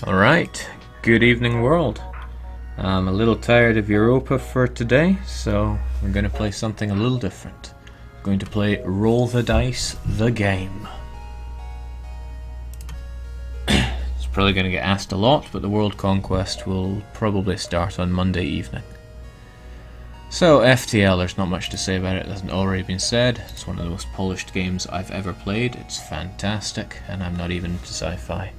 Alright, good evening world. I'm a little tired of Europa for today, so we're going to play something a little different. I'm going to play Roll the Dice, the game. It's probably going to get asked a lot, but the World Conquest will probably start on Monday evening. So FTL, there's not much to say about it, it hasn't already been said. It's one of the most polished games I've ever played, it's fantastic, and I'm not even into sci-fi.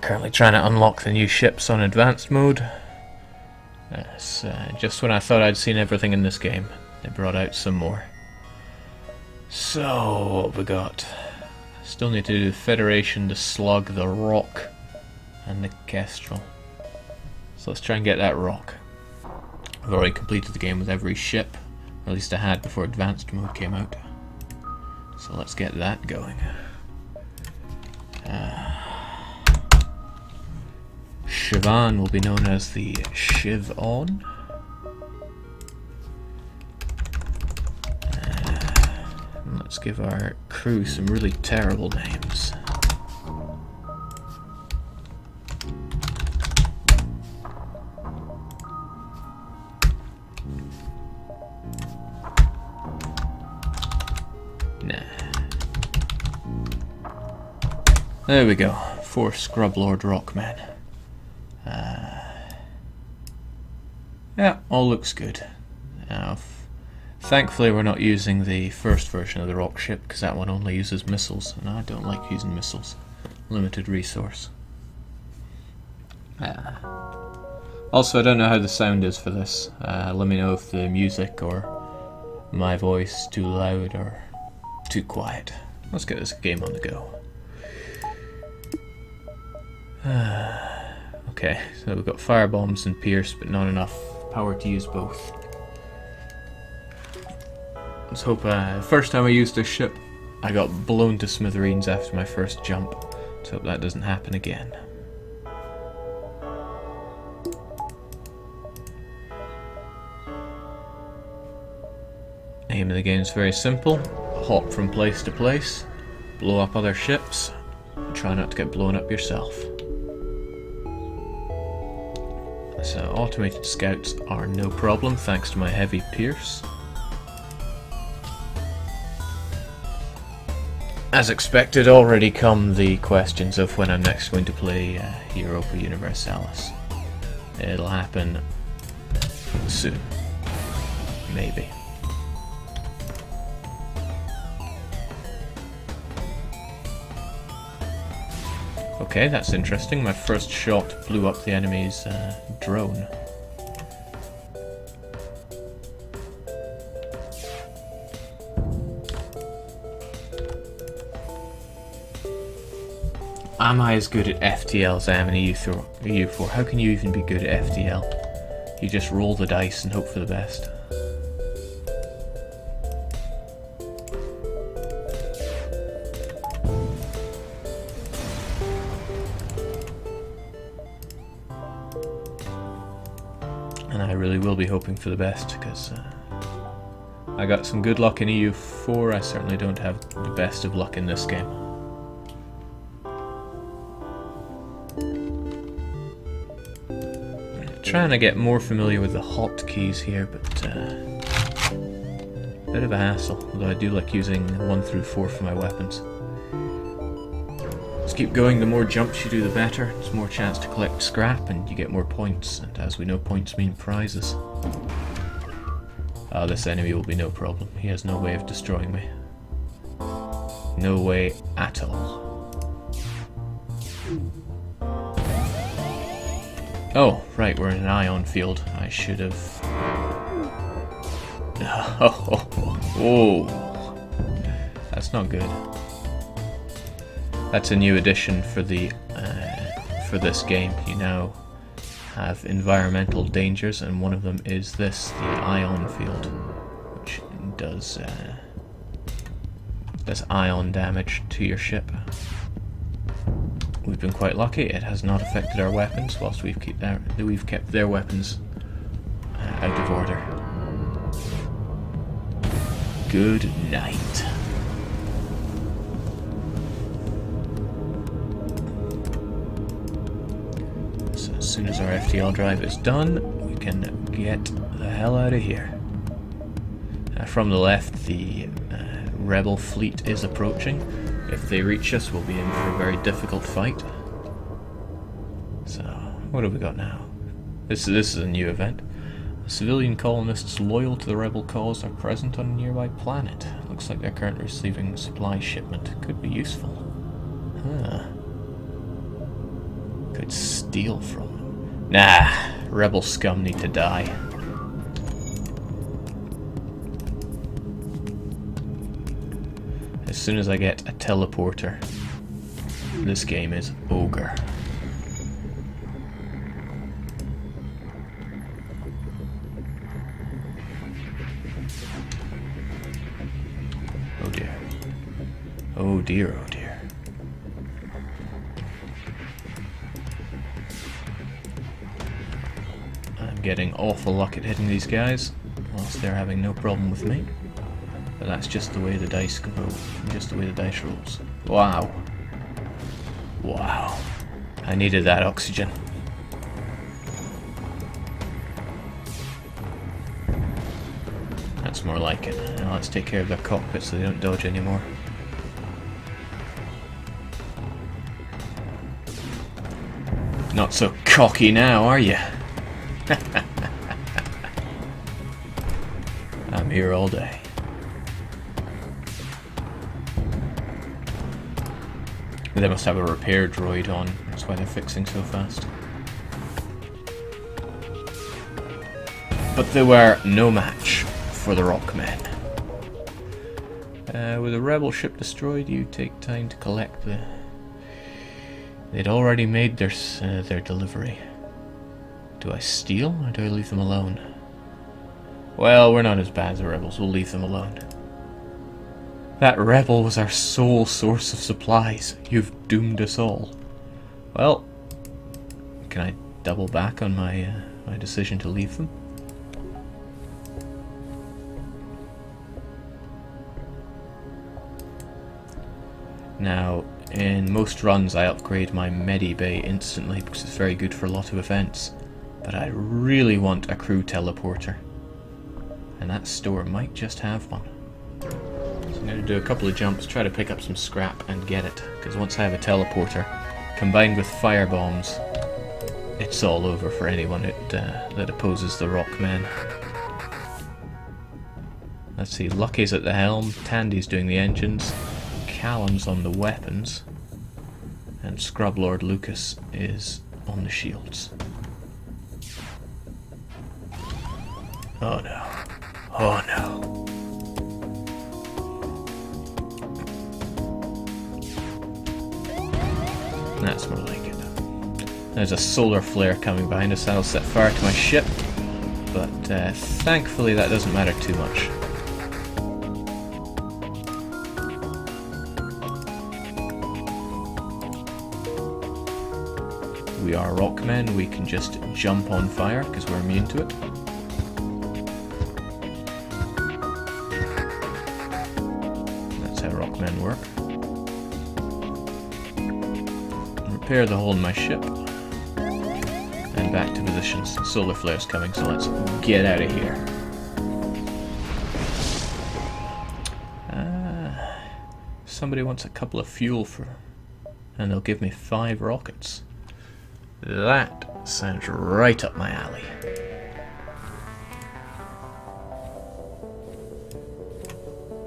Currently trying to unlock the new ships on advanced mode. Just when I thought I'd seen everything in this game, they brought out some more. So, what have we got? Still need to do the Federation, the Slug, the Rock, and the Kestrel. So let's try and get that Rock. I've already completed the game with every ship, or at least I had before advanced mode came out. So let's get that going. Shivan will be known as the Shiv-On. Let's give our crew some really terrible names. Nah. There we go. 4 Scrublord Rockmen. Yeah, all looks good. Now, thankfully we're not using the first version of the rock ship, because that one only uses missiles, and I don't like using missiles. Limited resource. Also, I don't know how the sound is for this. Let me know if the music or my voice is too loud or too quiet. Let's get this game on the go. Okay, so we've got firebombs and pierce, but not enough power to use both. Let's hope, first time I used this ship, I got blown to smithereens after my first jump. Let's hope that doesn't happen again. Aim of the game is very simple. Hop from place to place, blow up other ships, and try not to get blown up yourself. So automated scouts are no problem thanks to my heavy pierce. As expected, already come the questions of when I'm next going to play Europa Universalis. It'll happen soon. Maybe. Okay, that's interesting. My first shot blew up the enemy's drone. Am I as good at FTL as I am in EU4? How can you even be good at FTL? You just roll the dice and hope for the best. And I really will be hoping for the best, because I got some good luck in EU4, I certainly don't have the best of luck in this game. Trying to get more familiar with the hotkeys here, but bit of a hassle, although I do like using 1 through 4 for my weapons. Let's keep going, the more jumps you do the better. There's more chance to collect scrap and you get more points, and as we know, points mean prizes. This enemy will be no problem. He has no way of destroying me. No way at all. Oh, right, we're in an ion field. I should have... Oh, that's not good. That's a new addition for the for this game. You now have environmental dangers, and one of them is this, the ion field, which does ion damage to your ship. We've been quite lucky; it has not affected our weapons, whilst we've kept their weapons out of order. Good night. So as soon as our FTL drive is done, we can get the hell out of here. From the left, the rebel fleet is approaching. If they reach us, we'll be in for a very difficult fight. So, what have we got now? This is a new event. Civilian colonists loyal to the rebel cause are present on a nearby planet. Looks like they're currently receiving a supply shipment. Could be useful. Huh. Could steal from them. Nah, rebel scum need to die. As soon as I get a teleporter, this game is ogre. Oh dear. Oh dear, oh dear. I'm getting awful luck at hitting these guys, whilst they're having no problem with me. But that's just the way the dice go, just the way the dice rolls. Wow. Wow. I needed that oxygen. That's more like it. Now let's take care of their cockpit so they don't dodge anymore. Not so cocky now, are you? I'm here all day. They must have a repair droid on, that's why they're fixing so fast. But they were no match for the Rockmen. With a rebel ship destroyed, you take time to collect the... They'd already made their delivery. Do I steal, or do I leave them alone? Well, we're not as bad as the rebels, we'll leave them alone. That rebel was our sole source of supplies. You've doomed us all. Well, can I double back on my my decision to leave them? Now, in most runs I upgrade my Medibay instantly because it's very good for a lot of events. But I really want a crew teleporter. And that store might just have one. So I'm going to do a couple of jumps, try to pick up some scrap and get it. Because once I have a teleporter, combined with fire bombs, it's all over for anyone that opposes the Rockmen. Let's see, Lucky's at the helm, Tandy's doing the engines, Callum's on the weapons, and Scrub Lord Lucas is on the shields. Oh no. Oh no. That's more like it. There's a solar flare coming behind us. That'll set fire to my ship, but thankfully that doesn't matter too much. We are Rockmen, we can just jump on fire because we're immune to it. That's how Rockmen work. Repair the hole in my ship. And back to positions. Solar flare's coming, so let's get out of here. Somebody wants a couple of fuel for... and they'll give me 5 rockets. That sounds right up my alley.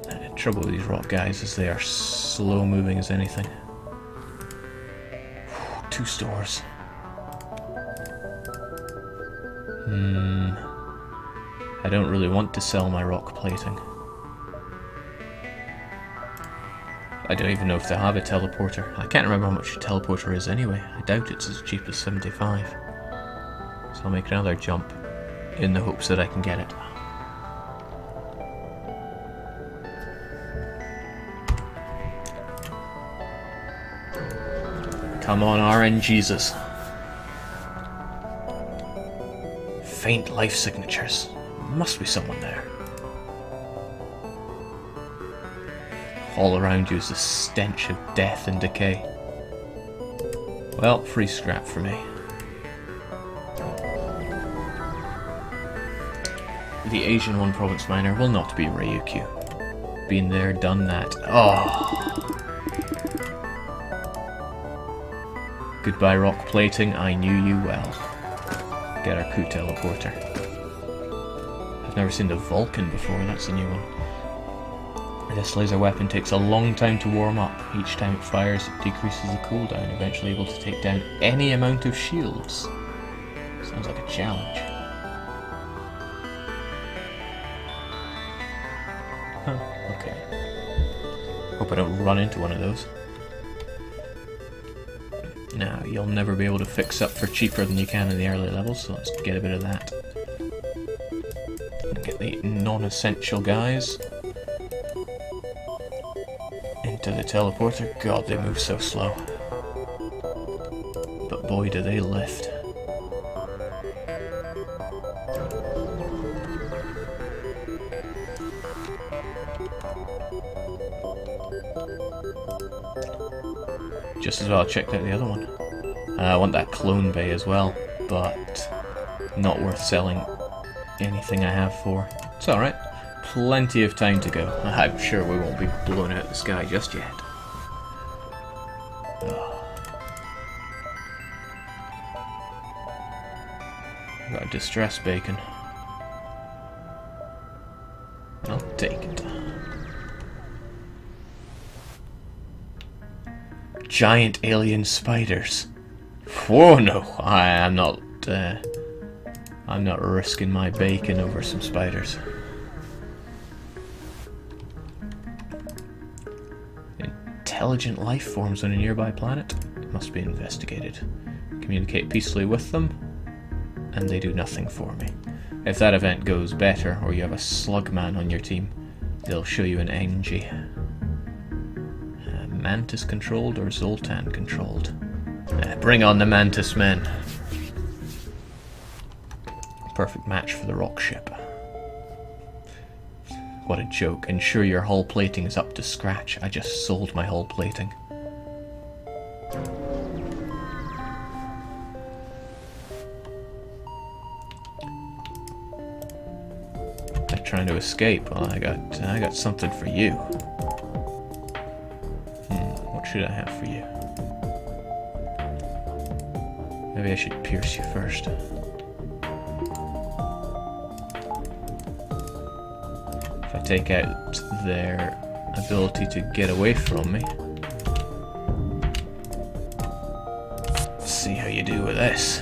The trouble with these rock guys is they are slow moving as anything. 2 stores. I don't really want to sell my rock plating. I don't even know if they have a teleporter. I can't remember how much a teleporter is anyway. I doubt it's as cheap as 75. So I'll make another jump in the hopes that I can get it. Come on, RNGesus. Faint life signatures. Must be someone there. All around you is the stench of death and decay. Well, free scrap for me. The Asian one province miner will not be Ryukyu. Been there, done that. Oh! Goodbye rock plating, I knew you well. Get our coup teleporter. I've never seen the Vulcan before, that's a new one. This laser weapon takes a long time to warm up. Each time it fires, it decreases the cooldown, eventually able to take down any amount of shields. Sounds like a challenge. Huh, okay. Hope I don't run into one of those. Now, you'll never be able to fix up for cheaper than you can in the early levels, so let's get a bit of that. Get the non-essential guys into the teleporter. God, they move so slow. But boy, do they lift. Just as well I checked out the other one. I want that clone bay as well, but not worth selling anything I have for. It's alright. Plenty of time to go. I'm sure we won't be blown out of the sky just yet. Got a distress bacon. I'll take it. Giant alien spiders. Whoa, no, I'm not risking my bacon over some spiders. Intelligent life forms on a nearby planet must be investigated. Communicate peacefully with them, and they do nothing for me. If that event goes better, or you have a slugman on your team, they'll show you an NG. Mantis controlled or Zoltan controlled? Bring on the Mantis men. Perfect match for the rock ship. What a joke. Ensure your hull plating is up to scratch. I just sold my hull plating. They're trying to escape. Well, I got something for you. What should I have for you? Maybe I should pierce you first. If I take out their ability to get away from me. Let's see how you do with this.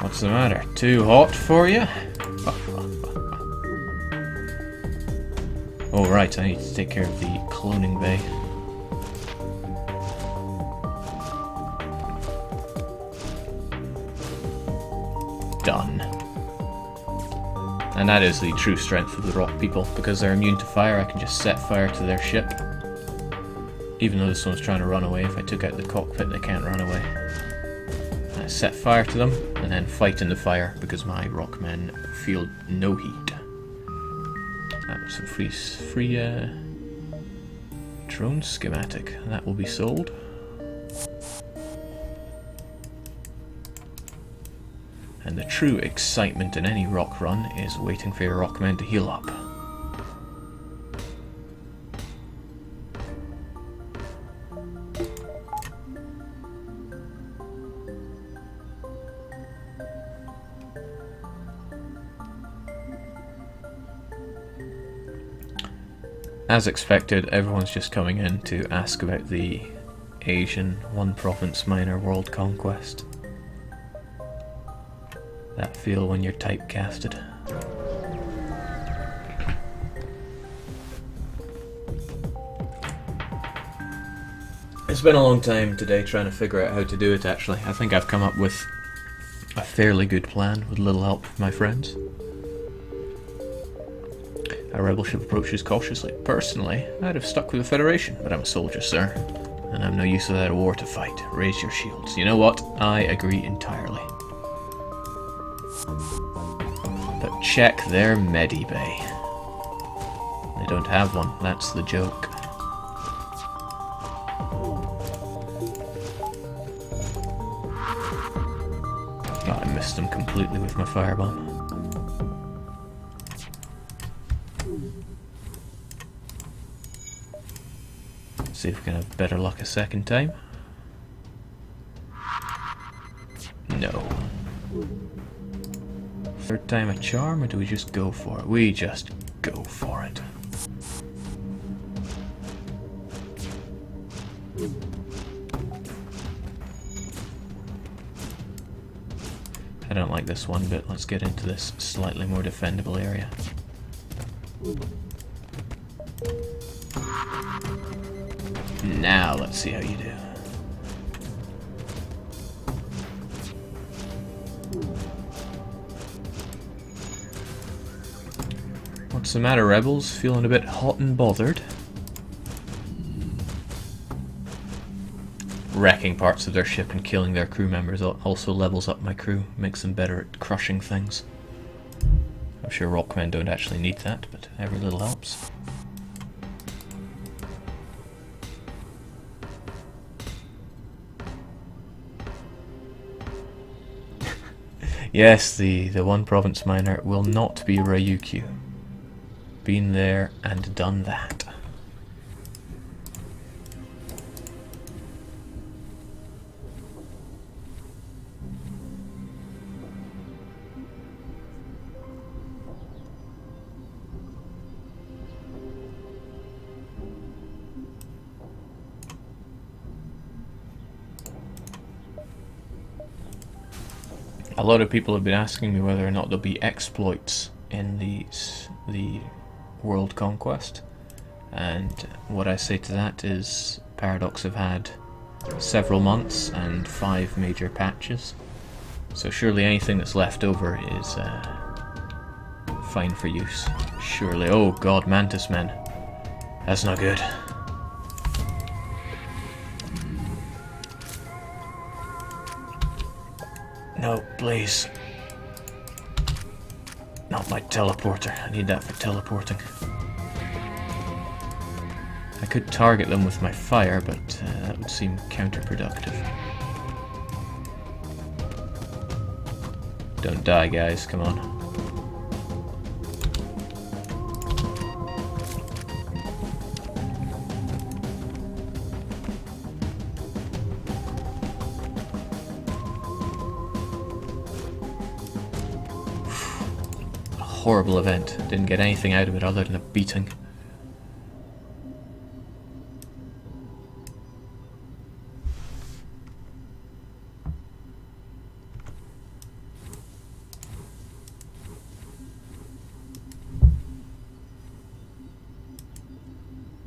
What's the matter? Too hot for you? Oh right, I need to take care of the cloning bay. Done. And that is the true strength of the rock people. Because they're immune to fire, I can just set fire to their ship. Even though this one's trying to run away, if I took out the cockpit, they can't run away. I set fire to them, and then fight in the fire, because my rock men feel no heat. Some free drone schematic. That will be sold. And the true excitement in any rock run is waiting for your rock men to heal up. As expected, everyone's just coming in to ask about the Asian one-province minor world conquest. That feel when you're typecasted. It's been a long time today trying to figure out how to do it actually. I think I've come up with a fairly good plan with a little help from my friends. A rebel ship approaches cautiously. Personally, I'd have stuck with the Federation, but I'm a soldier, sir. And I'm no use without a war to fight. Raise your shields. You know what? I agree entirely. But check their medibay. They don't have one, that's the joke. missed them completely with my firebomb. See if we can have better luck a second time. No. Third time a charm, or do we just go for it? We just go for it. I don't like this one bit. Let's get into this slightly more defendable area. Now let's see how you do. What's the matter, rebels? Feeling a bit hot and bothered? Wrecking parts of their ship and killing their crew members also levels up my crew, makes them better at crushing things. I'm sure rockmen don't actually need that, but every little helps. Yes, the one province miner will not be Ryukyu. Been there and done that. A lot of people have been asking me whether or not there'll be exploits in the world conquest, and what I say to that is Paradox have had several months and 5 major patches, so surely anything that's left over is fine for use. Surely. Oh god, Mantis men. That's not good. No, please. Not my teleporter. I need that for teleporting. I could target them with my fire, but that would seem counterproductive. Don't die, guys. Come on. Horrible event. Didn't get anything out of it other than a beating.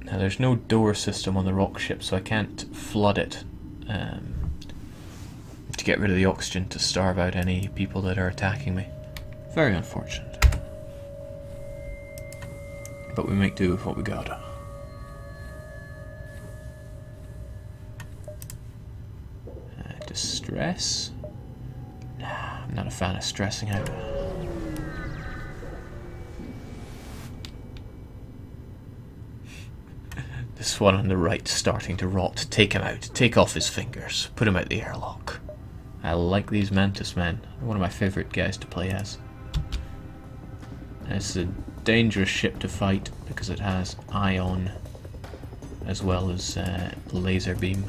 Now there's no door system on the rock ship, so I can't flood it to get rid of the oxygen to starve out any people that are attacking me. Very unfortunate. But we make do with what we got. Distress? Nah, I'm not a fan of stressing out. This one on the right starting to rot. Take him out. Take off his fingers. Put him out the airlock. I like these Mantis men. They're one of my favourite guys to play as. And it's a dangerous ship to fight because it has ion as well as laser beam,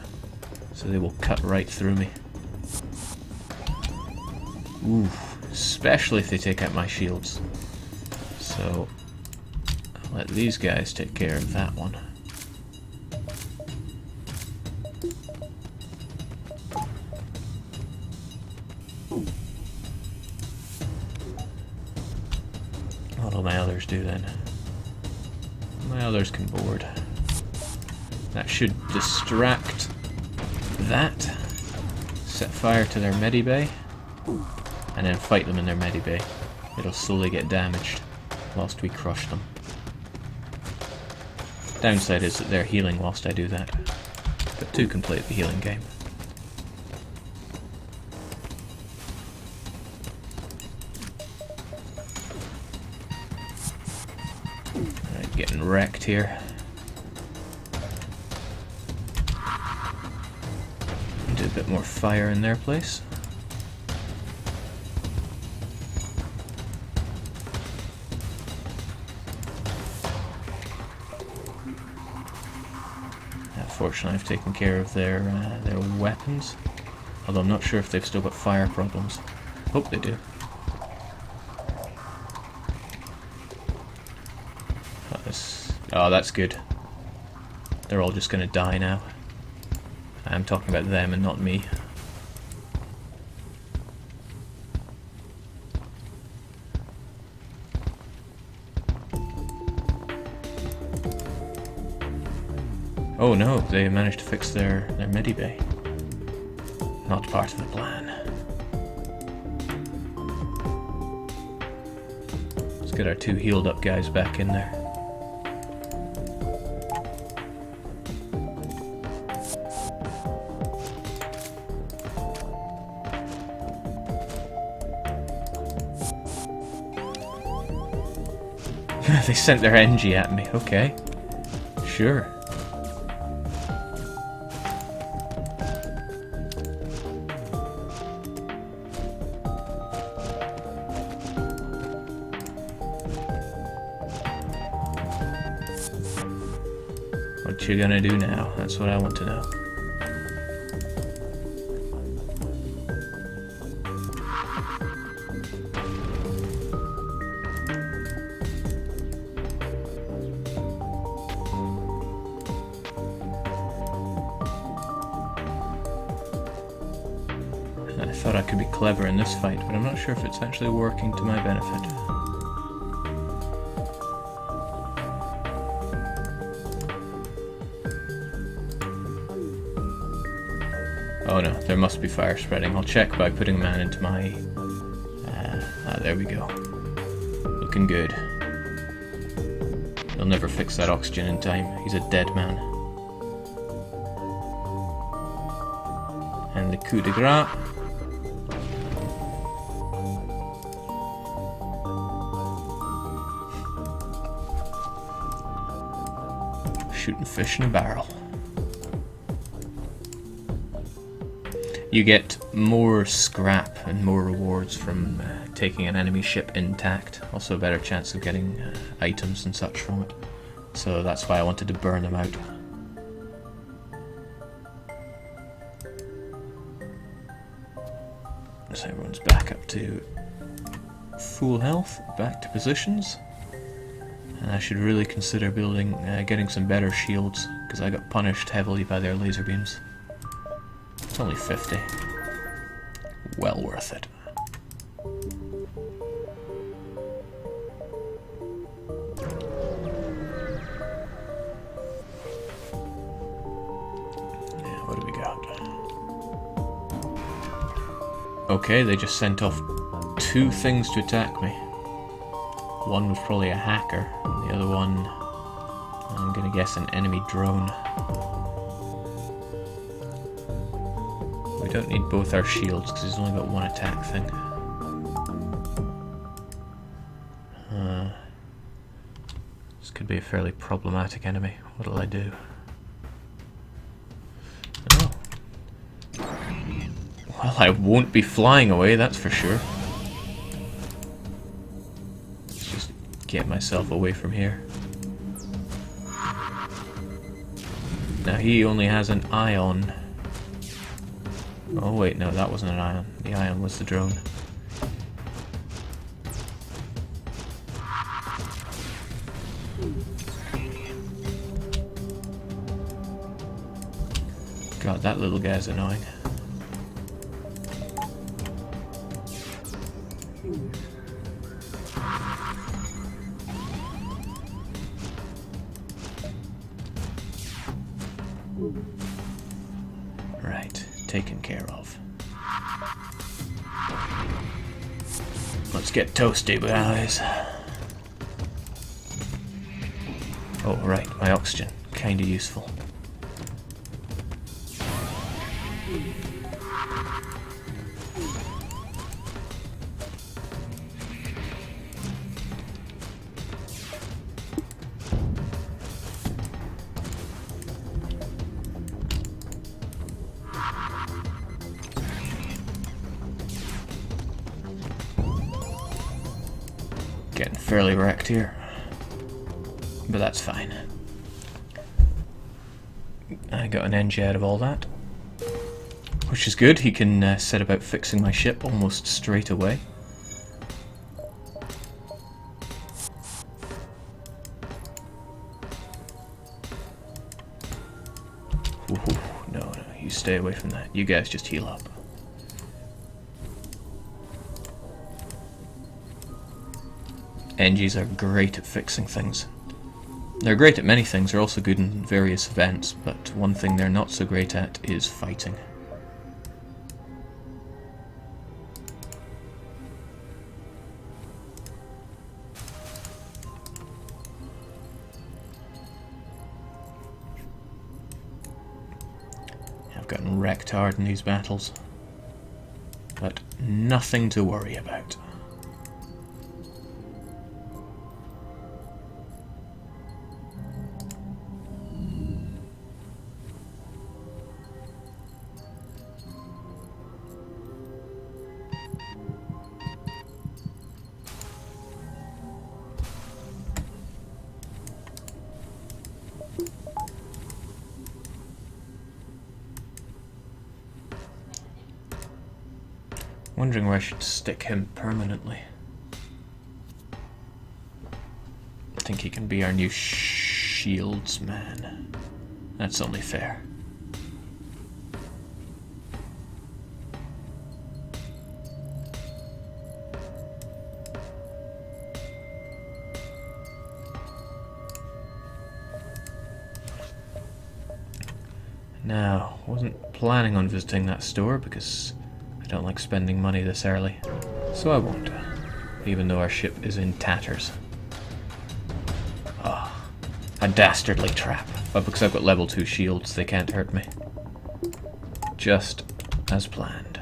so they will cut right through me. Ooh, especially if they take out my shields. So I'll let these guys take care of that one. What'll my others do then? My others can board. That should distract that. Set fire to their medibay. And then fight them in their medibay. It'll slowly get damaged whilst we crush them. Downside is that they're healing whilst I do that. But 2 can play the healing game. Getting wrecked here. Do a bit more fire in their place. Fortunately, I've taken care of their weapons. Although I'm not sure if they've still got fire problems. Hope they do. Oh, that's good. They're all just gonna die now. I'm talking about them and not me. Oh no, they managed to fix their medibay. Not part of the plan. Let's get our 2 healed up guys back in there. They sent their NG at me, okay. Sure. What you gonna do now? That's what I want to know. I thought I could be clever in this fight, but I'm not sure if it's actually working to my benefit. Oh no, there must be fire spreading. I'll check by putting a man into my... there we go. Looking good. He'll never fix that oxygen in time. He's a dead man. And the coup de grace. Shooting fish in a barrel. You get more scrap and more rewards from taking an enemy ship intact. Also a better chance of getting items and such from it. So that's why I wanted to burn them out. So everyone's back up to full health, back to positions. And I should really consider building, getting some better shields, because I got punished heavily by their laser beams. It's only 50. Well worth it. Yeah, what do we got? Okay, they just sent off 2 things to attack me. One was probably a hacker, and the other one, I'm gonna guess, an enemy drone. We don't need both our shields because he's only got 1 attack thing. This could be a fairly problematic enemy. What'll I do? Oh. Well, I won't be flying away, that's for sure. Get myself away from here. Now he only has an ion. Oh wait, no, that wasn't an ion. The ion was the drone. God, that little guy's annoying. Right, taken care of. Let's get toasty, guys. Oh, right, my oxygen. Kinda useful. Getting fairly wrecked here, but that's fine. I got an NG out of all that, which is good. He can set about fixing my ship almost straight away. Ooh, no, you stay away from that. You guys just heal up. NGs are great at fixing things. They're great at many things, they're also good in various events, but one thing they're not so great at is fighting. I've gotten wrecked hard in these battles, but nothing to worry about. Wondering where I should stick him permanently. I think he can be our new shields man. That's only fair. Now, wasn't planning on visiting that store because I don't like spending money this early, so I won't, even though our ship is in tatters. Ah, a dastardly trap, but because I've got level 2 shields they can't hurt me. Just as planned.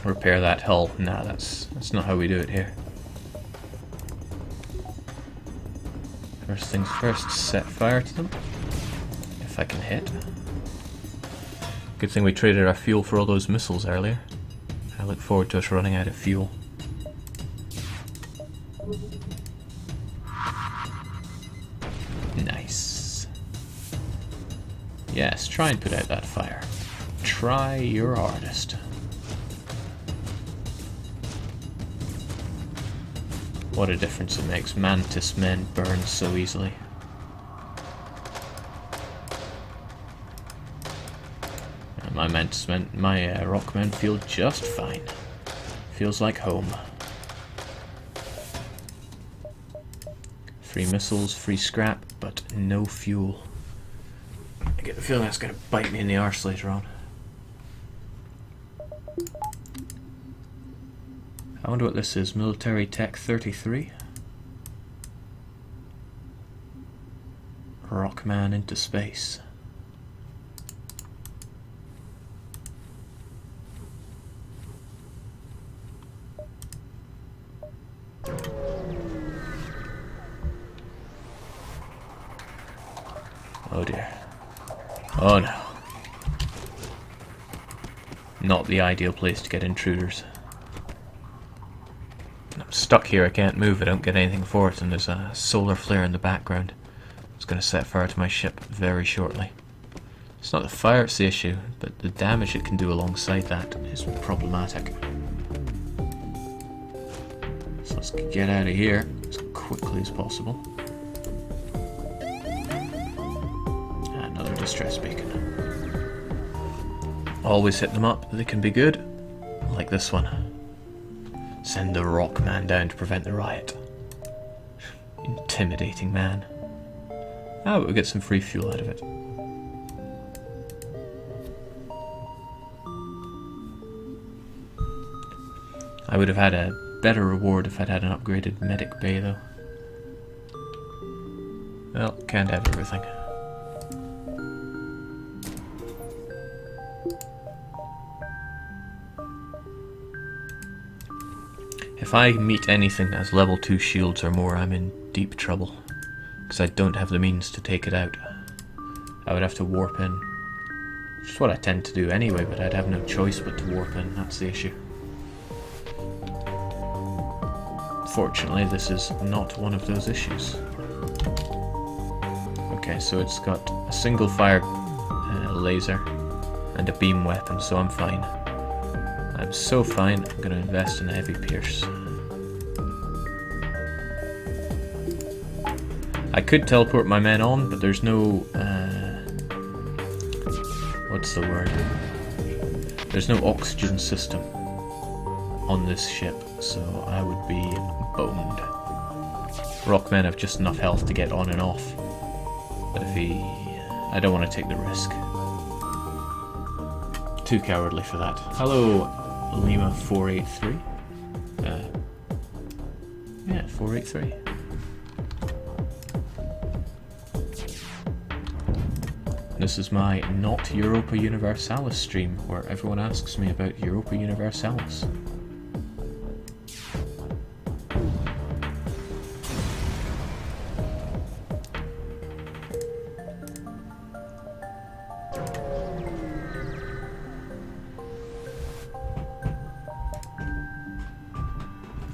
Repair that hull. Nah, that's not how we do it here. First things first, set fire to them, if I can hit. Good thing we traded our fuel for all those missiles earlier. I look forward to us running out of fuel. Nice. Yes, try and put out that fire. Try your hardest. What a difference it makes. Mantis men burn so easily. And my Mantis men, my rock men feel just fine. Feels like home. Free missiles, free scrap, but no fuel. I get the feeling that's going to bite me in the arse later on. I wonder what this is. Military Tech 33? Rockman into space. Oh dear. Oh no. Not the ideal place to get intruders. I'm stuck here, I can't move, I don't get anything for it, and there's a solar flare in the background. It's going to set fire to my ship very shortly. It's not the fire it's the issue, but the damage it can do alongside that is problematic. So let's get out of here as quickly as possible. Another distress beacon. Always hit them up, they can be good, like this one. Send the rock man down to prevent the riot. Intimidating man. Ah, but we'll get some free fuel out of it. I would have had a better reward if I'd had an upgraded medic bay though. Well, can't have everything. If I meet anything that has level 2 shields or more, I'm in deep trouble, because I don't have the means to take it out. I would have to warp in, which is what I tend to do anyway, but I'd have no choice but to warp in, that's the issue. Fortunately, this is not one of those issues. Okay, so it's got a single fire laser and a beam weapon, so I'm fine. I'm so fine, I'm going to invest in a heavy pierce. I could teleport my men on, but there's no... what's the word? There's no oxygen system on this ship, so I would be boned. Rockmen have just enough health to get on and off, but if he... I don't want to take the risk. Too cowardly for that. Hello, Lima 483. Yeah, 483. This is my Not Europa Universalis stream, where everyone asks me about Europa Universalis.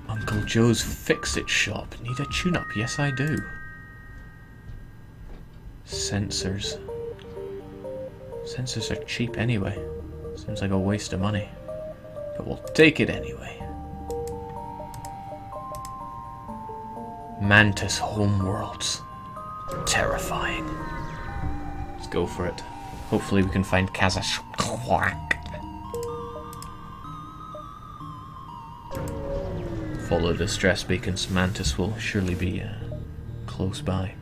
Uncle Joe's Fix-It shop. Need a tune-up? Yes, I do. Sensors. Sensors are cheap anyway. Seems like a waste of money. But we'll take it anyway. Mantis Homeworlds. Terrifying. Let's go for it. Hopefully we can find Kazashkwak. Follow the distress beacons. Mantis will surely be close by.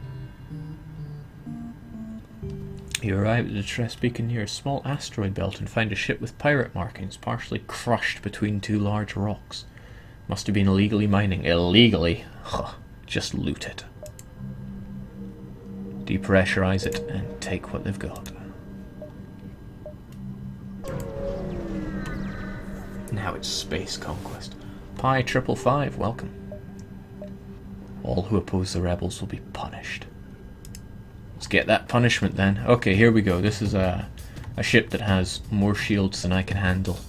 You arrive at the distress beacon near a small asteroid belt and find a ship with pirate markings partially crushed between two large rocks. Must have been illegally mining. Illegally? Huh. Just loot it. Depressurize it and take what they've got. Now it's space conquest. Pi 555, welcome. All who oppose the rebels will be punished. Let's get that punishment then. Okay, here we go. This is a ship that has more shields than I can handle.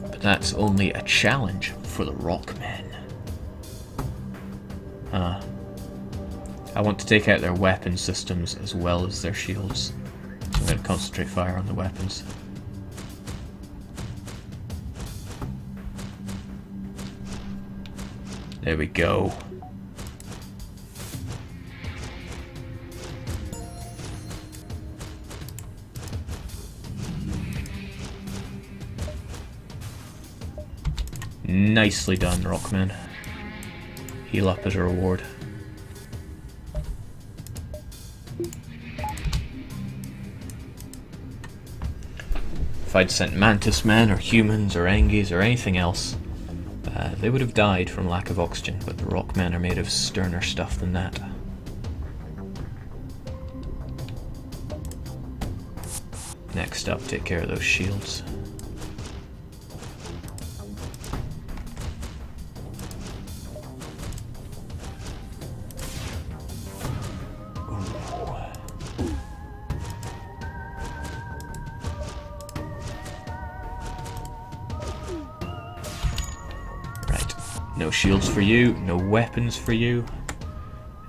But that's only a challenge for the Rockmen. I want to take out their weapon systems as well as their shields. So I'm going to concentrate fire on the weapons. There we go. Nicely done, Rockman. Heal up as a reward. If I'd sent Mantis men or humans or Engies or anything else, they would have died from lack of oxygen, but the Rockmen are made of sterner stuff than that. Next up, take care of those shields. No shields for you, no weapons for you.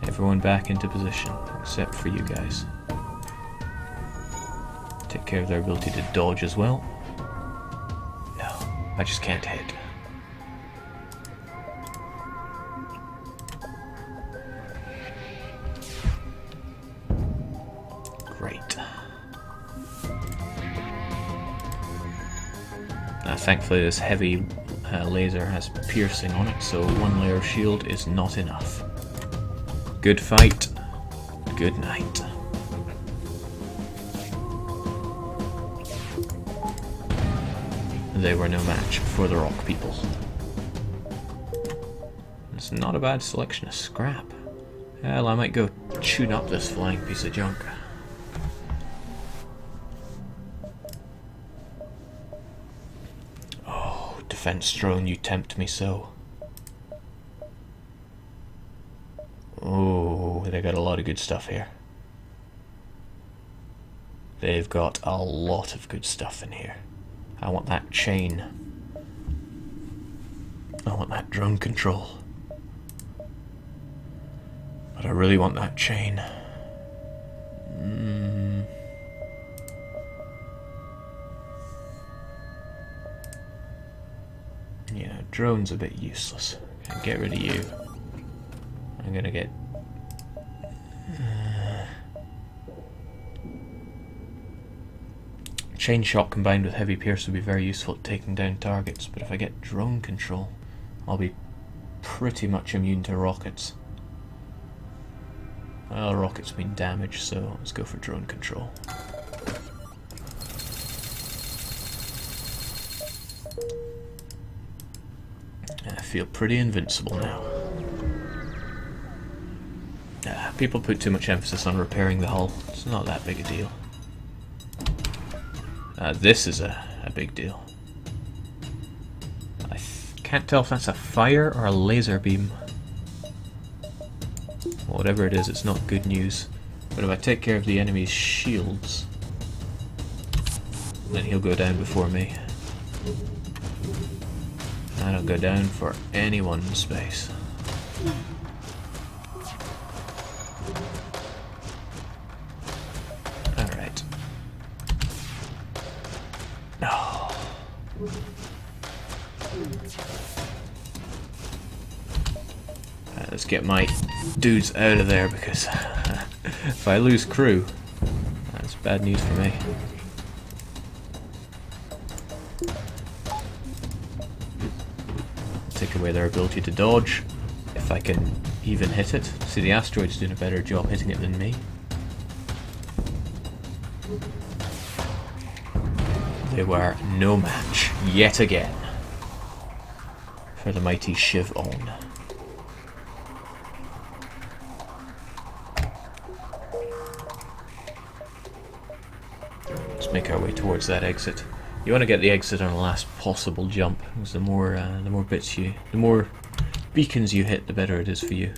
Everyone back into position, except for you guys. Take care of their ability to dodge as well. No, I just can't hit. Great. Thankfully this heavy laser has piercing on it, so one layer of shield is not enough. Good fight. Good night. They were no match for the rock people. It's not a bad selection of scrap. Hell, I might go tune up this flying piece of junk. Defense drone, you tempt me so. Oh, they got a lot of good stuff here. They've got a lot of good stuff in here. I want that chain. I want that drone control. But I really want that chain. Yeah, drone's a bit useless. Can't get rid of you. I'm gonna get... Chain shot combined with heavy pierce would be very useful at taking down targets, but if I get drone control, I'll be pretty much immune to rockets. Well, rockets mean damage, so let's go for drone control. I feel pretty invincible now. People put too much emphasis on repairing the hull. It's not that big a deal. This is a big deal. I can't tell if that's a fire or a laser beam. Whatever it is, it's not good news. But if I take care of the enemy's shields, then he'll go down before me. I don't go down for anyone in space. Alright. No. Let's get my dudes out of there, because if I lose crew, that's bad news for me. Take away their ability to dodge, if I can even hit it. See, the asteroid's doing a better job hitting it than me. They were no match, yet again, for the mighty Shiv On. Let's make our way towards that exit. You want to get the exit on the last possible jump, because the more beacons you hit, the better it is for you.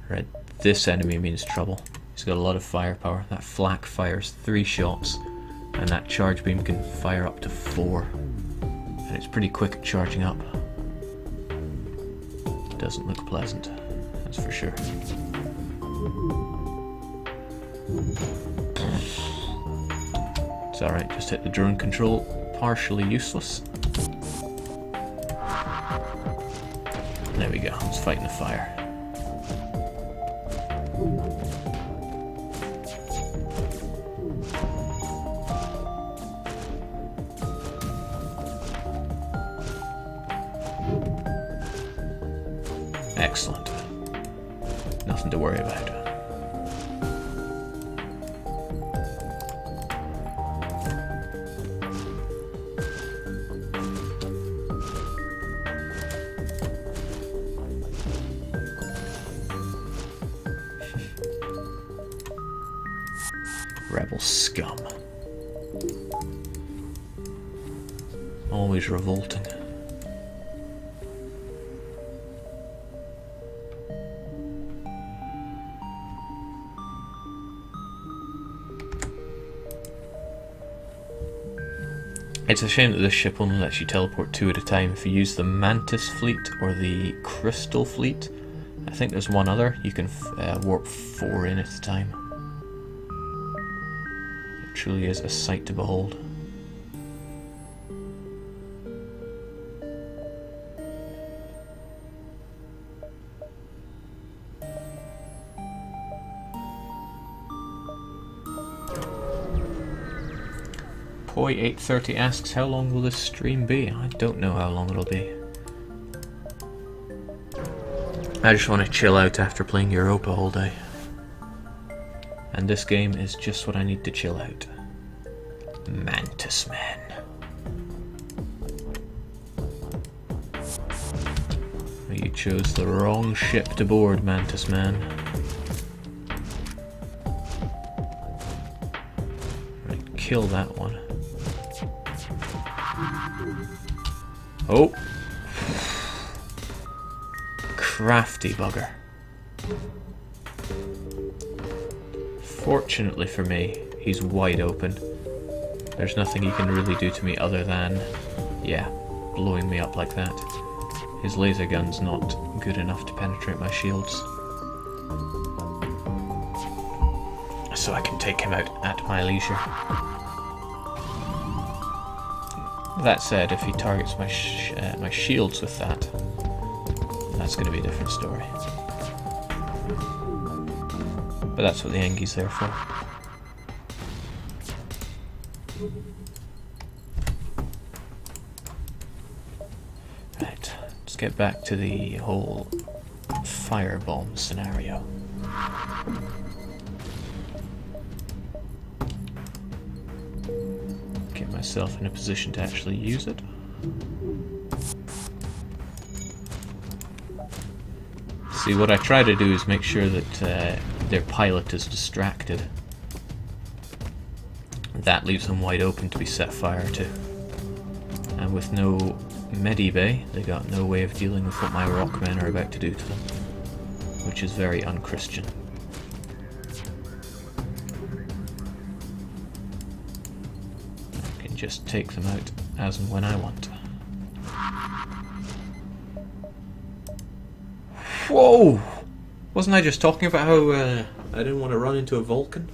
Right, this enemy means trouble. He's got a lot of firepower. That flak fires 3 shots, and that charge beam can fire up to 4. And it's pretty quick at charging up. It doesn't look pleasant, that's for sure. It's alright, just hit the drone control. Partially useless. There we go, it's fighting the fire. Excellent. Nothing to worry about. Rebel scum. Always revolting. It's a shame that this ship only lets you teleport 2 at a time. If you use the Mantis fleet or the Crystal fleet, I think there's one other, you can warp 4 in at a time. It truly is a sight to behold. Poi830 asks, how long will this stream be? I don't know how long it'll be. I just want to chill out after playing Europa all day. And this game is just what I need to chill out. Mantis Man. You chose the wrong ship to board, Mantis Man. Right, kill that one. Oh! Crafty bugger. Fortunately for me, he's wide open. There's nothing he can really do to me other than, yeah, blowing me up like that. His laser gun's not good enough to penetrate my shields. So I can take him out at my leisure. That said, if he targets my shields with that, that's going to be a different story. But that's what the Engi's there for. Right, let's get back to the whole firebomb scenario. Get myself in a position to actually use it. See, what I try to do is make sure that their pilot is distracted. That leaves them wide open to be set fire to. And with no medibay, they got no way of dealing with what my rockmen are about to do to them. Which is very unchristian. I can just take them out as and when I want. Whoa! Wasn't I just talking about how I didn't want to run into a Vulcan?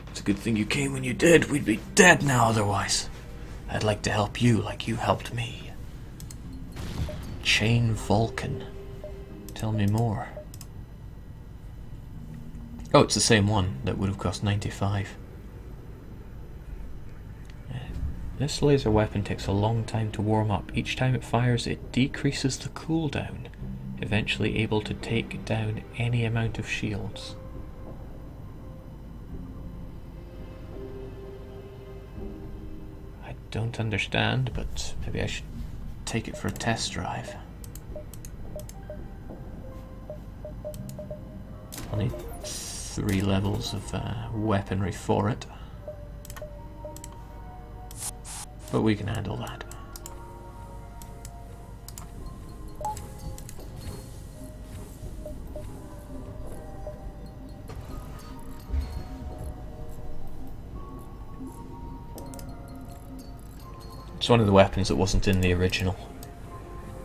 It's a good thing you came when you did. We'd be dead now otherwise. I'd like to help you like you helped me. Chain Vulcan. Tell me more. Oh, it's the same one that would have cost 95. This laser weapon takes a long time to warm up. Each time it fires, it decreases the cooldown, eventually able to take down any amount of shields. I don't understand, but maybe I should take it for a test drive. I'll need 3 levels of weaponry for it. But we can handle that. It's one of the weapons that wasn't in the original,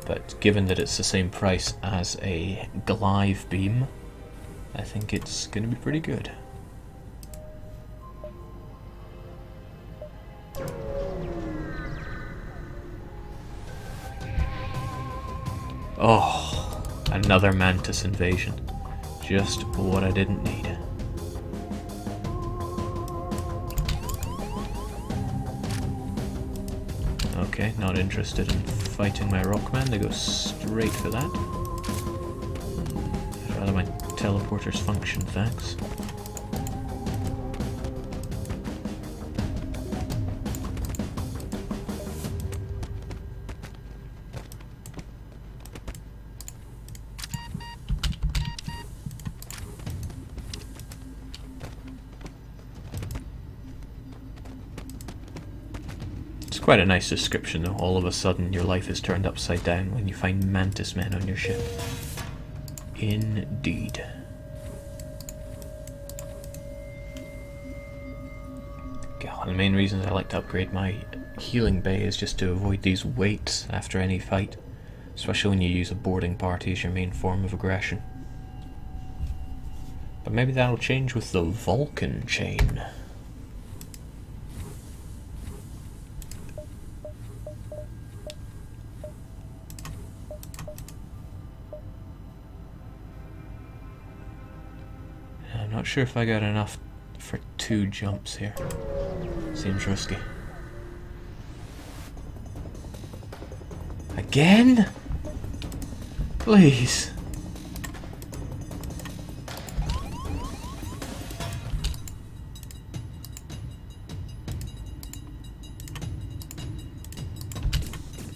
but given that it's the same price as a glaive beam, I think it's going to be pretty good. Oh, another Mantis invasion. Just what I didn't need. Okay, not interested in fighting my rockman. They go straight for that. I'd rather my teleporters function, thanks. Quite a nice description though. All of a sudden your life is turned upside down when you find Mantis men on your ship. Indeed. God, one of the main reasons I like to upgrade my healing bay is just to avoid these waits after any fight. Especially when you use a boarding party as your main form of aggression. But maybe that'll change with the Vulcan chain. Not sure if I got enough for 2 jumps here. Seems risky. Again? Please.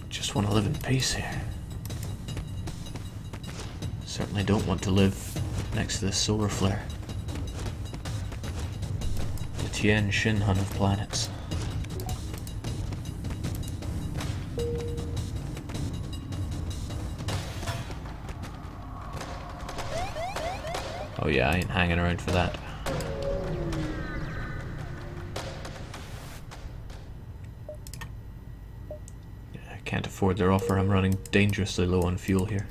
Just want to live in peace here. Certainly don't want to live next to this solar flare. Tien Shinhan of planets. Oh yeah, I ain't hanging around for that. can't afford their offer. I'm running dangerously low on fuel here.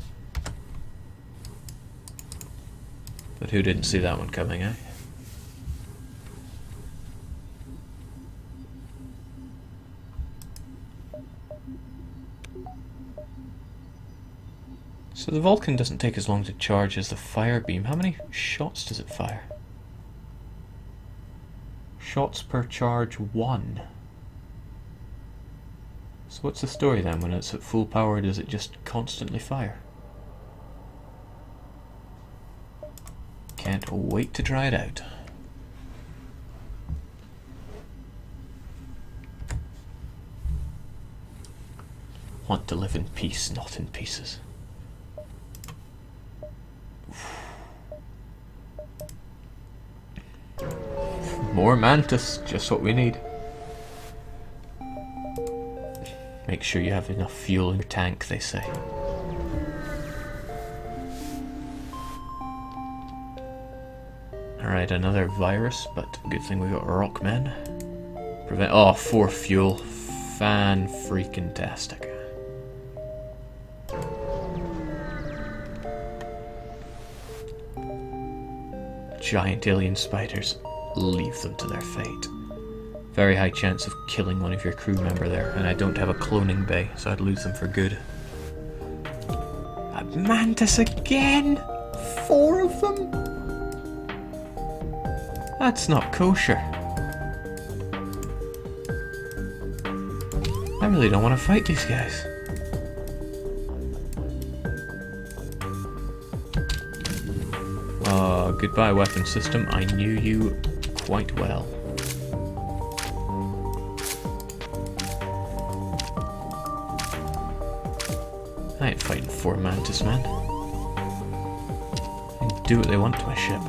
But who didn't see that one coming, eh? So the Vulcan doesn't take as long to charge as the fire beam. How many shots does it fire? Shots per charge 1. So what's the story then? When it's at full power, does it just constantly fire? Can't wait to try it out. Want to live in peace, not in pieces. More Mantis, just what we need. Make sure you have enough fuel in your tank, they say. Alright, another virus, but good thing we got Rockmen. Prevent. Oh, 4 fuel. Fan-freaking-tastic. Giant alien spiders. Leave them to their fate. Very high chance of killing one of your crew member there, and I don't have a cloning bay, so I'd lose them for good. A Mantis again? 4 of them? That's not kosher. I really don't want to fight these guys. Goodbye, weapon system. I knew you quite well. I ain't fighting 4 Mantis, man. They can do what they want to my ship.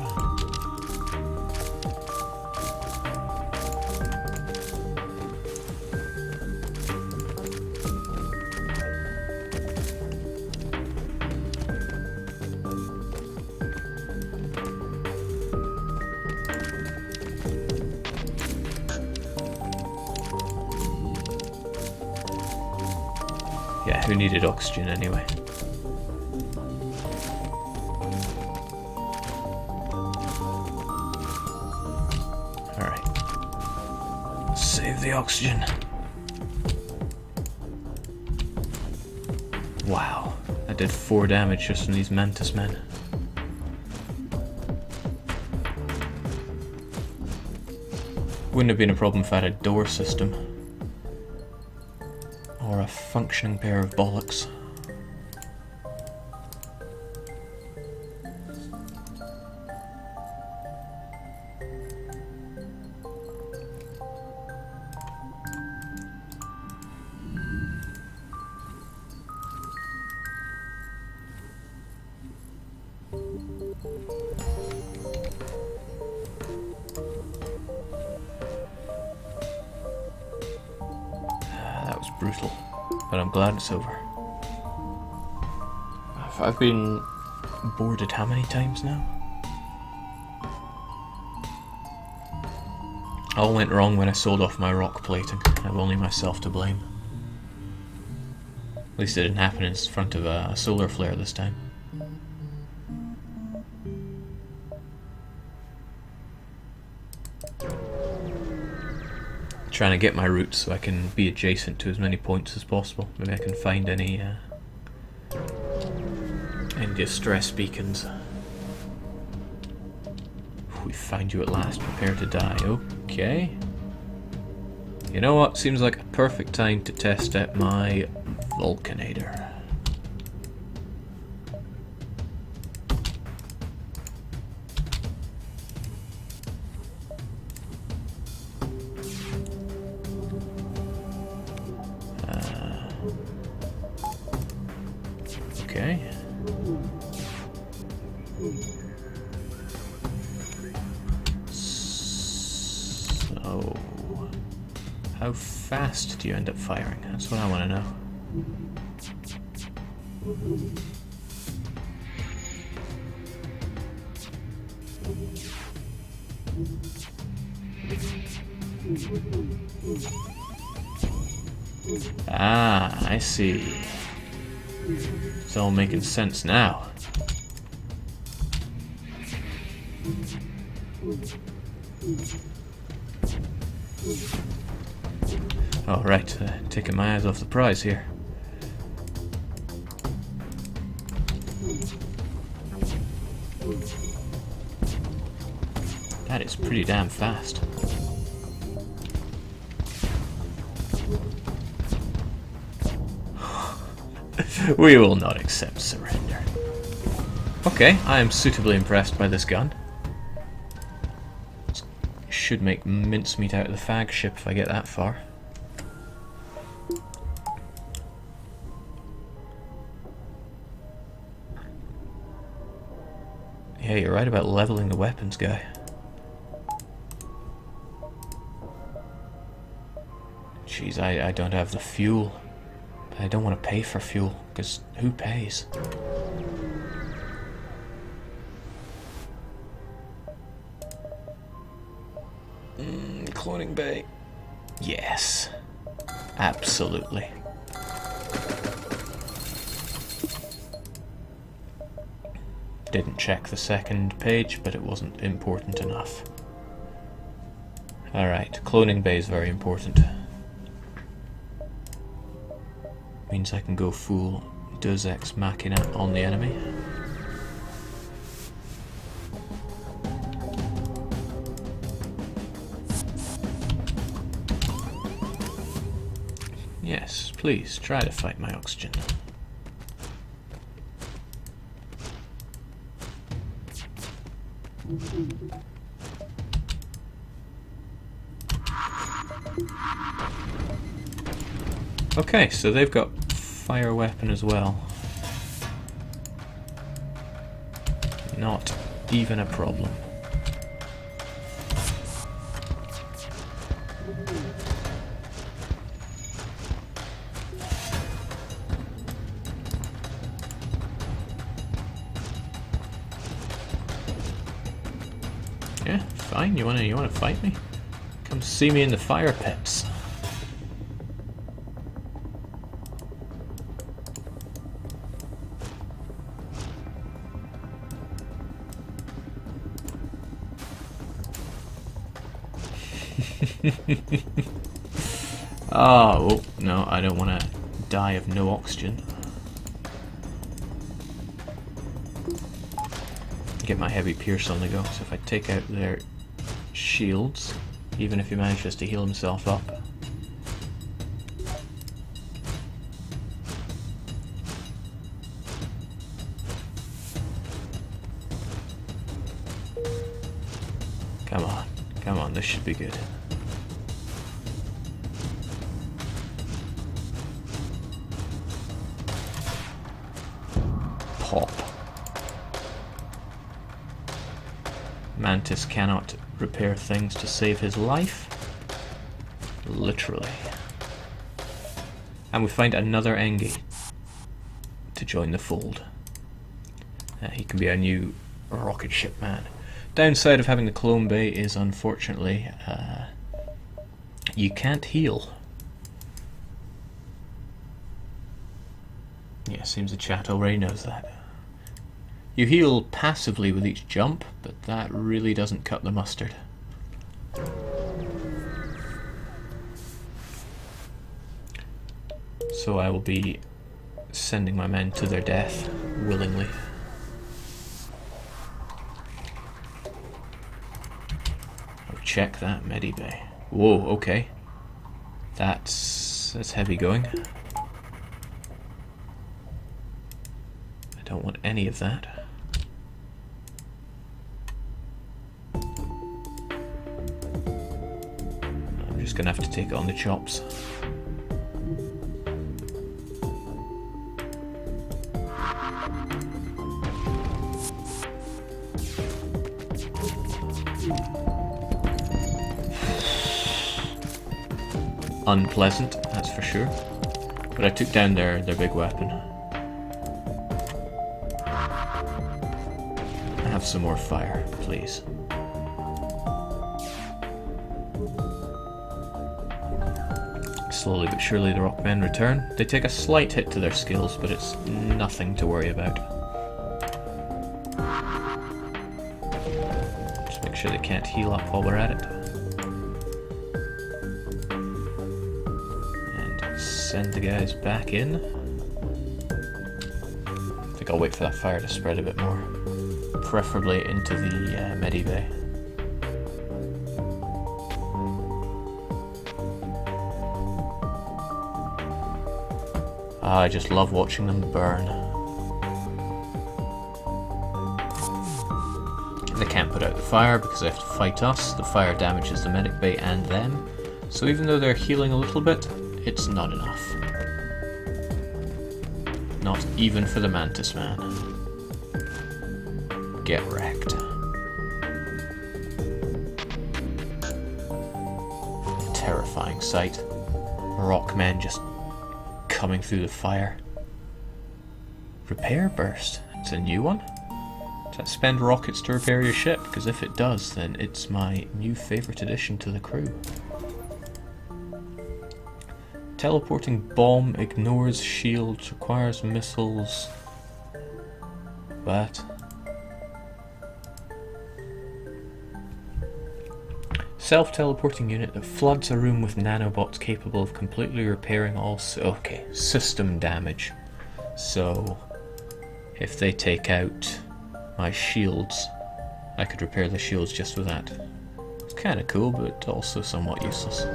Yeah, who needed oxygen anyway? Alright. Save the oxygen. Wow, I did 4 damage just from these Mantis men. Wouldn't have been a problem if I had a door system. Or a functioning pair of bollocks. That was brutal. But I'm glad it's over. I've been boarded how many times now? All went wrong when I sold off my rock plating. I've only myself to blame. At least it didn't happen in front of a solar flare this time. Trying to get my route so I can be adjacent to as many points as possible. Maybe I can find any distress beacons. We find you at last. Prepare to die. Okay. You know what? Seems like a perfect time to test out my Vulcanator. Okay. So, how fast do you end up firing? That's what I want to know. Ah, I see. It's all making sense now. Oh, right, taking my eyes off the prize here. That is pretty damn fast. We will not accept surrender. Okay, I am suitably impressed by this gun. Should make mincemeat out of the fag ship if I get that far. Yeah, you're right about leveling the weapons, guy. Jeez, I don't have the fuel. But I don't want to pay for fuel, because who pays? Cloning bay. Yes. Absolutely. Didn't check the second page, but it wasn't important enough. Alright, cloning bay is very important. Means I can go full Deus Ex Machina on the enemy. Yes, please, try to fight my oxygen. Okay, so they've got fire weapon as well. Not even a problem. Yeah, fine. You wanna fight me? Come see me in the fire pits. Oh, no, I don't want to die of no oxygen. Get my heavy pierce on the go, so if I take out their shields, even if he manages to heal himself up. Come on, this should be good. Pop. Mantis cannot repair things to save his life. Literally. And we find another Engie to join the fold. He can be our new rocket ship man. Downside of having the clone bay is, unfortunately, you can't heal. Yeah, seems the chat already knows that. You heal passively with each jump, but that really doesn't cut the mustard. So I will be sending my men to their death willingly. Oh, check that medibay. Whoa, okay. That's heavy going. I don't want any of that. I'm just gonna have to take it on the chops. Unpleasant, that's for sure. But I took down their big weapon. Have some more fire, please. slowly but surely the rockmen return. They take a slight hit to their skills, but it's nothing to worry about. Just make sure they can't heal up while we're at it. And send the guys back in. I think I'll wait for that fire to spread a bit more. Preferably into the medibay. I just love watching them burn. They can't put out the fire because they have to fight us. The fire damages the medic bay and them. So even though they're healing a little bit, it's not enough. Not even for the Mantis man. Get wrecked. Terrifying sight. Rockmen just coming through the fire. Repair burst. It's a new one? Does that spend rockets to repair your ship? Because if it does, then it's my new favourite addition to the crew. Teleporting bomb ignores shields, requires missiles. But self-teleporting unit that floods a room with nanobots capable of completely repairing all system damage. So if they take out my shields, I could repair the shields just with that. It's kind of cool, but also somewhat useless.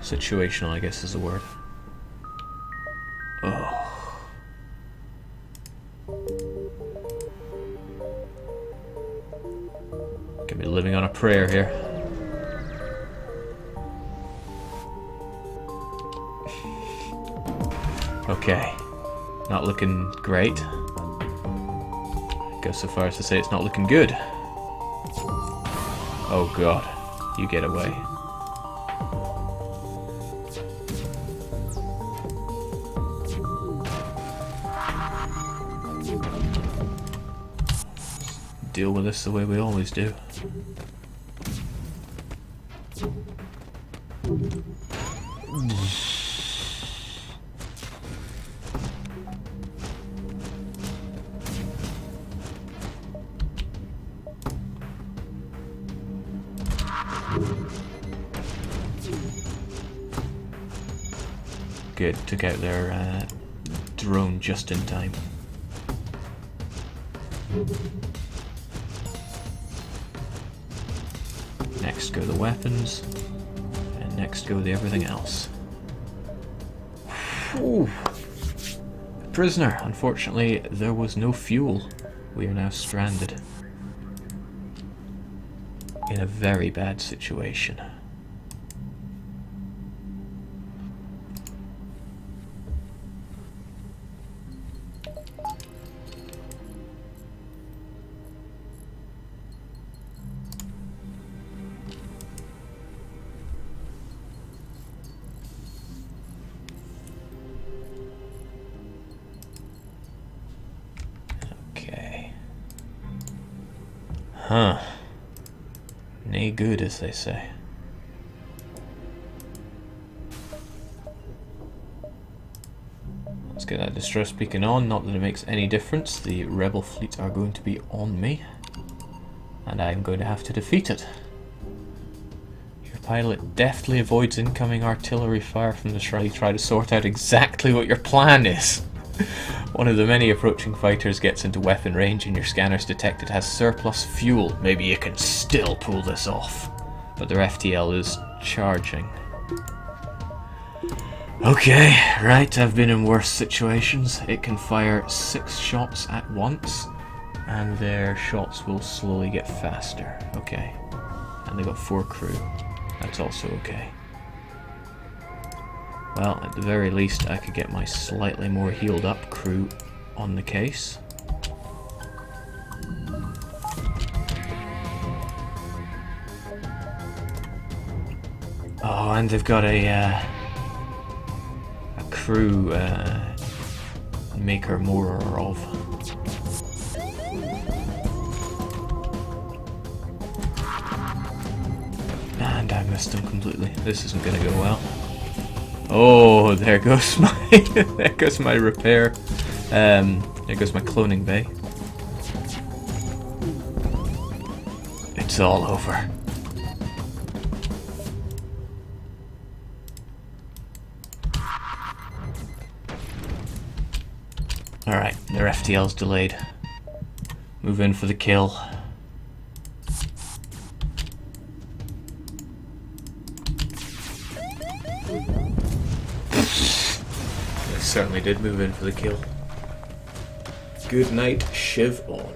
Situational, I guess, is the word. Oh. Gonna be living on a prayer here. Okay. Not looking great. Go so far as to say it's not looking good. Oh god. You get away. Deal with this the way we always do. Good, took out their drone just in time. Next go the weapons, and next go the everything else. Whew. Prisoner, unfortunately there was no fuel. We are now stranded. In a very bad situation. Huh. Nay good, as they say. Let's get that distress beacon on, not that it makes any difference. The rebel fleet are going to be on me, and I'm going to have to defeat it. Your pilot deftly avoids incoming artillery fire from the shrine. Try to sort out exactly what your plan is. One of the many approaching fighters gets into weapon range and your scanners detect it has surplus fuel. Maybe you can still pull this off. But their FTL is charging. Okay, right, I've been in worse situations. It can fire 6 shots at once, and their shots will slowly get faster. Okay. And they got 4 crew. That's also okay. Well, at the very least, I could get my slightly more healed up crew on the case. Oh, and they've got a crew maker more of. And I missed them completely. This isn't gonna go well. Oh, there goes my there goes my repair. There goes my cloning bay. It's all over. Alright, their FTL's delayed. Move in for the kill. They certainly did move in for the kill. Good night, Shiv on.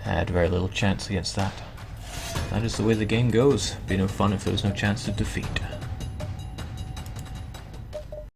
Had very little chance against that. That is the way the game goes. Be no fun if there was no chance to defeat.